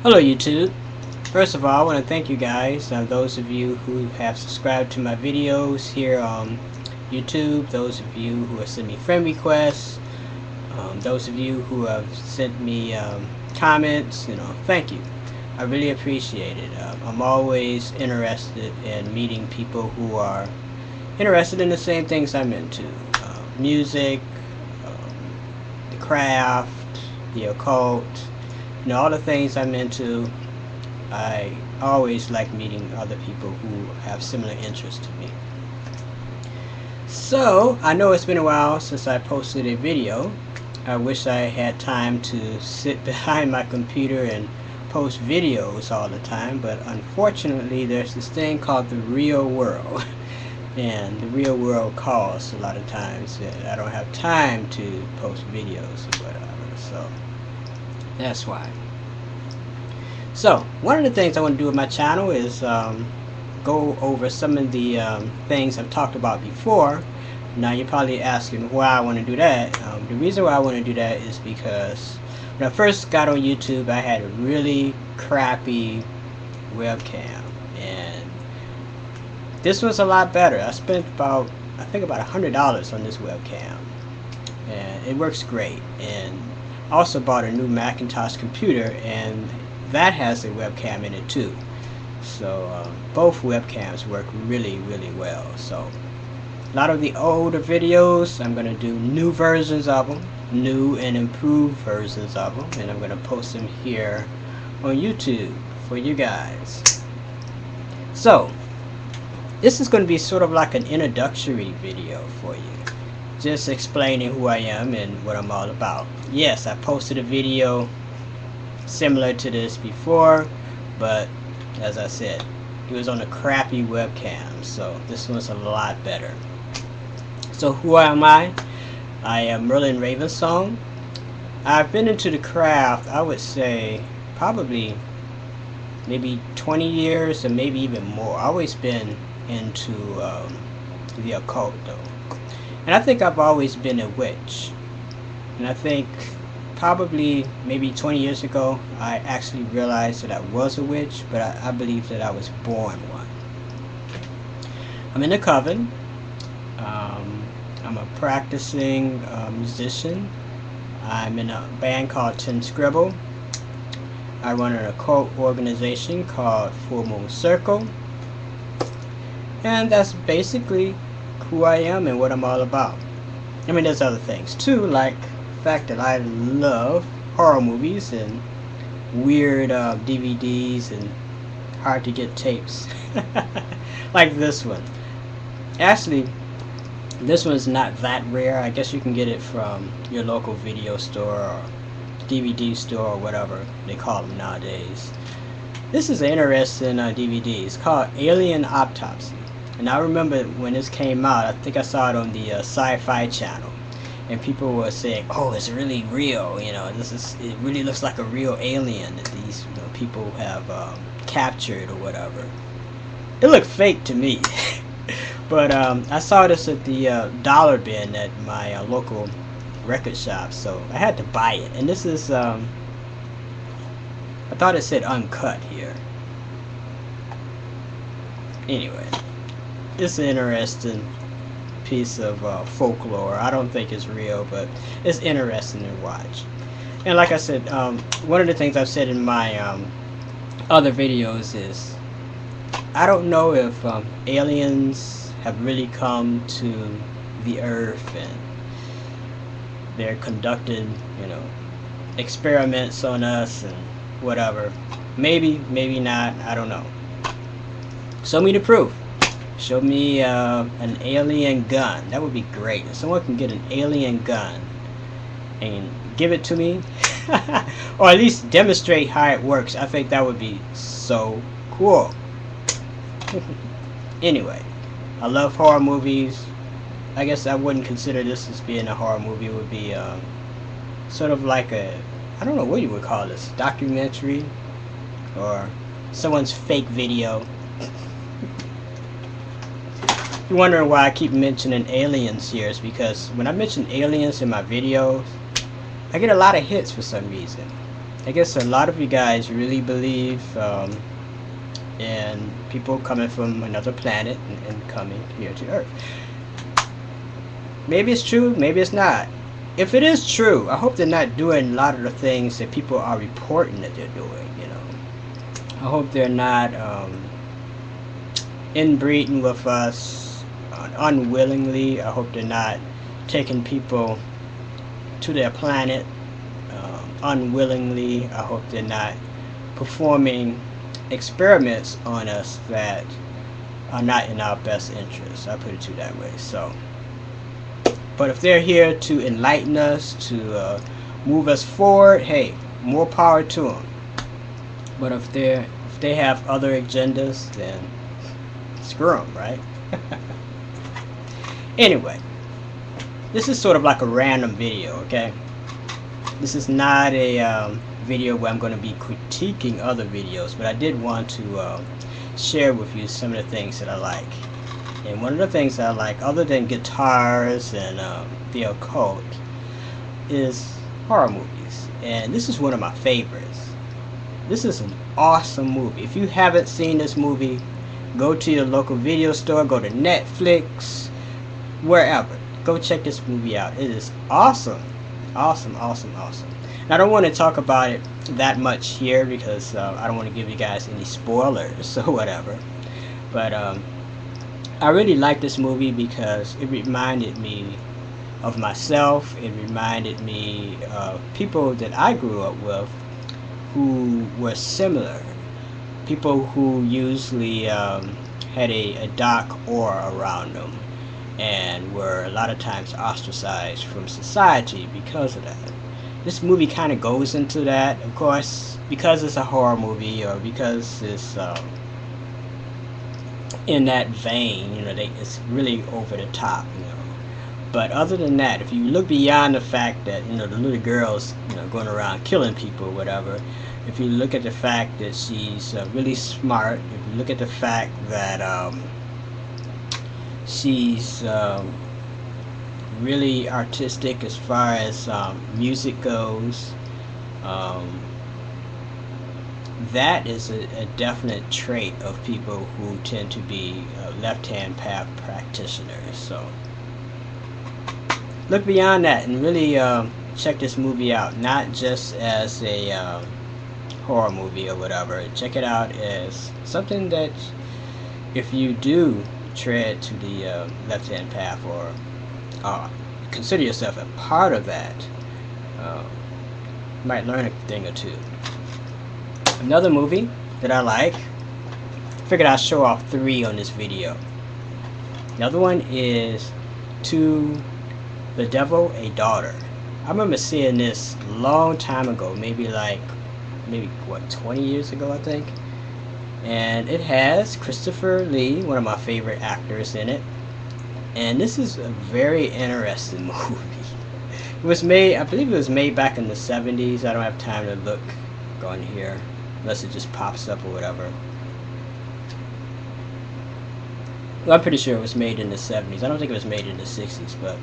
Hello YouTube. First of all, I want to thank you guys, those of you who have subscribed to my videos here on YouTube, those of you who have sent me friend requests, those of you who have sent me comments, thank you. I really appreciate it. I'm always interested in meeting people who are interested in the same things I'm into. Music, the craft, the occult, all the things I'm into. I always like meeting other people who have similar interests to me. So, I know it's been a while since I posted a video. I wish I had time to sit behind my computer and post videos all the time, but unfortunately there's this thing called the real world. And the real world calls a lot of times, and I don't have time to post videos or whatever, so that's why. So, one of the things I want to do with my channel is go over some of the things I've talked about before. Now you're probably asking why I want to do that. The reason why I want to do that is because when I first got on YouTube, I had a really crappy webcam, and this was a lot better. I spent I think about $100 on this webcam, and it works great. And I also bought a new Macintosh computer, and that has a webcam in it too. So both webcams work really well. So a lot of the older videos, I'm going to do new versions of them, new and improved versions of them, and I'm going to post them here on YouTube for you guys. So this is going to be sort of like an introductory video for you, just explaining who I am and what I'm all about. Yes, I posted a video similar to this before, but as I said, it was on a crappy webcam, so this one's a lot better. So who am I? I am MerlinRavenSong's. I've been into the craft, I would say, probably maybe 20 years or maybe even more. I've always been into the occult though. And I think I've always been a witch. And I think probably maybe 20 years ago I actually realized that I was a witch, but I believe that I was born one. I'm in the coven. I'm a practicing musician. I'm in a band called Tin Scribble. I run an occult organization called Full Moon Circle. And that's basically who I am and what I'm all about. I mean, there's other things too, like the fact that I love horror movies and weird DVDs and hard to get tapes. Like this one. Actually, this one's not that rare. I guess you can get it from your local video store or DVD store or whatever they call them nowadays. This is an interesting DVD. It's called Alien Hop Topsy. And I remember when this came out, I think I saw it on the Sci-Fi channel, and people were saying, "Oh, it's really real. It really looks like a real alien that these people have captured or whatever." It looked fake to me, but I saw this at the dollar bin at my local record shop, so I had to buy it. And this is I thought it said uncut here. Anyway. It's an interesting piece of folklore. I don't think it's real, but it's interesting to watch. And like I said, one of the things I've said in my other videos is I don't know if aliens have really come to the earth and they're conducting, experiments on us and whatever. Maybe, maybe not. I don't know. Show me the proof. Show me an alien gun. That would be great. If someone can get an alien gun and give it to me, or at least demonstrate how it works, I think that would be so cool. Anyway, I love horror movies. I guess I wouldn't consider this as being a horror movie. It would be sort of like I don't know what you would call this, documentary or someone's fake video. You're wondering why I keep mentioning aliens here, is because when I mention aliens in my videos, I get a lot of hits for some reason. I guess a lot of you guys really believe in people coming from another planet and coming here to Earth. Maybe it's true, maybe it's not. If it is true, I hope they're not doing a lot of the things that people are reporting that they're doing, you know. I hope they're not inbreeding with us unwillingly. I hope they're not taking people to their planet unwillingly. I hope they're not performing experiments on us that are not in our best interest. I put it to that way. So, but if they're here to enlighten us, to move us forward, hey, more power to them. But if they have other agendas, then screw them, right? Anyway, this is sort of like a random video, okay? This is not a video where I'm going to be critiquing other videos, but I did want to share with you some of the things that I like. And one of the things that I like, other than guitars and the occult, is horror movies. And this is one of my favorites. This is an awesome movie. If you haven't seen this movie, go to your local video store, go to Netflix, wherever. Go check this movie out. It is awesome. Awesome, awesome, awesome. And I don't want to talk about it that much here because I don't want to give you guys any spoilers or whatever. But I really like this movie because it reminded me of myself. It reminded me of people that I grew up with who were similar. People who usually had a dark aura around them and were a lot of times ostracized from society because of that. This movie kind of goes into that, of course, because it's a horror movie or because it's in that vein, you know, it's really over the top, you know. But other than that, if you look beyond the fact that, you know, the little girl's, you know, going around killing people or whatever, if you look at the fact that she's really smart, if you look at the fact that she's really artistic as far as music goes, that is a definite trait of people who tend to be left-hand path practitioners. So look beyond that and really check this movie out, not just as a horror movie or whatever. Check it out as something that, if you do tread to the left-hand path or consider yourself a part of that, you might learn a thing or two. Another movie that I like, figured I'll show off 3 on this video. Another one is To the Devil a Daughter. I remember seeing this a long time ago, maybe what, 20 years ago, I think. And it has Christopher Lee, one of my favorite actors, in it. And this is a very interesting movie. It was made, I believe it was made back in the 70s. I don't have time to look on here, unless it just pops up or whatever. Well, I'm pretty sure it was made in the 70s. I don't think it was made in the 60s, but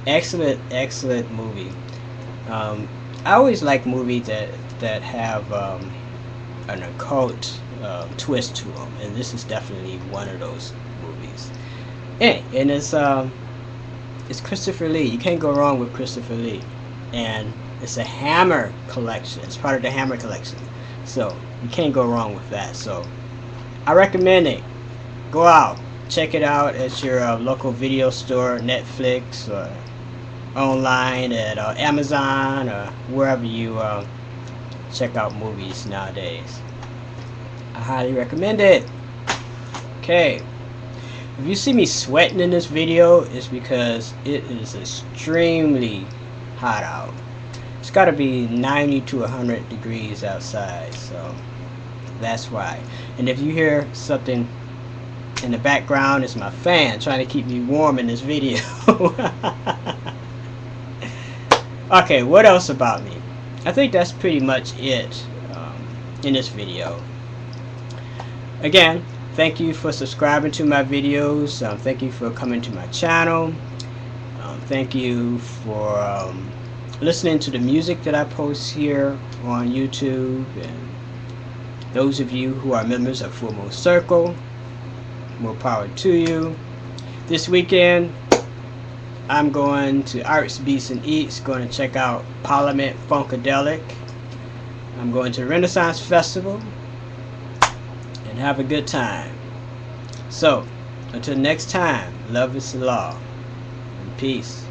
excellent, excellent movie. I always like movies that have an occult twist to them, and this is definitely one of those movies. And it's Christopher Lee. You can't go wrong with Christopher Lee, and it's a Hammer collection. It's part of the Hammer collection, so you can't go wrong with that. So I recommend it. Go out, check it out at your local video store, Netflix, or online at Amazon, or wherever you check out movies nowadays. I highly recommend it. Okay, if you see me sweating in this video, it's because it is extremely hot out. It's got to be 90 to 100 degrees outside, so that's why. And if you hear something in the background, it's my fan trying to keep me warm in this video. Okay, what else about me? I think that's pretty much it in this video. Again, thank you for subscribing to my videos. Thank you for coming to my channel. Thank you for listening to the music that I post here on YouTube, and those of you who are members of Full Moon Circle, more power to you. This weekend I'm going to Arts, Beats, and Eats, going to check out Parliament Funkadelic. I'm going to Renaissance Festival and have a good time. So, until next time, love is the law. And peace.